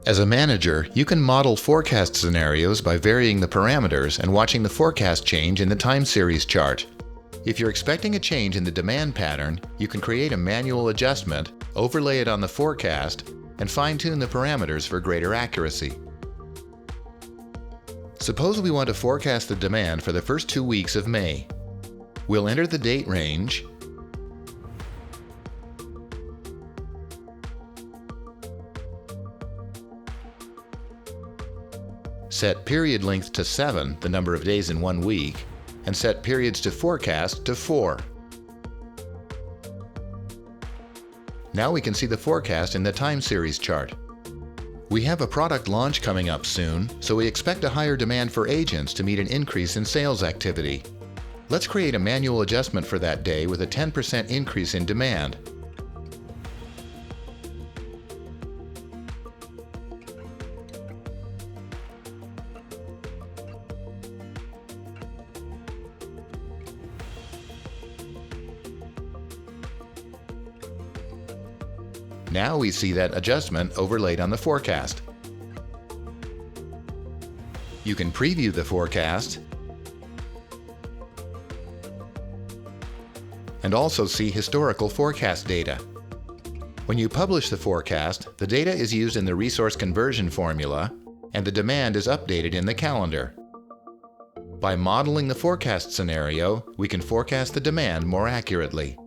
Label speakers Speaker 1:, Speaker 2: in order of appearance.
Speaker 1: As a manager, you can model forecast scenarios by varying the parameters and watching the forecast change in the time series chart. If you're expecting a change in the demand pattern, you can create a manual adjustment, overlay it on the forecast, and fine-tune the parameters for greater accuracy. Suppose we want to forecast the demand for the first 2 weeks of May. We'll enter the date range, set period length to 7, the number of days in 1 week, and set periods to forecast to 4. Now we can see the forecast in the time series chart. We have a product launch coming up soon, so we expect a higher demand for agents to meet an increase in sales activity. Let's create a manual adjustment for that day with a 10% increase in demand. Now we see that adjustment overlaid on the forecast. You can preview the forecast and also see historical forecast data. When you publish the forecast, the data is used in the resource conversion formula and the demand is updated in the calendar. By modeling the forecast scenario, we can forecast the demand more accurately.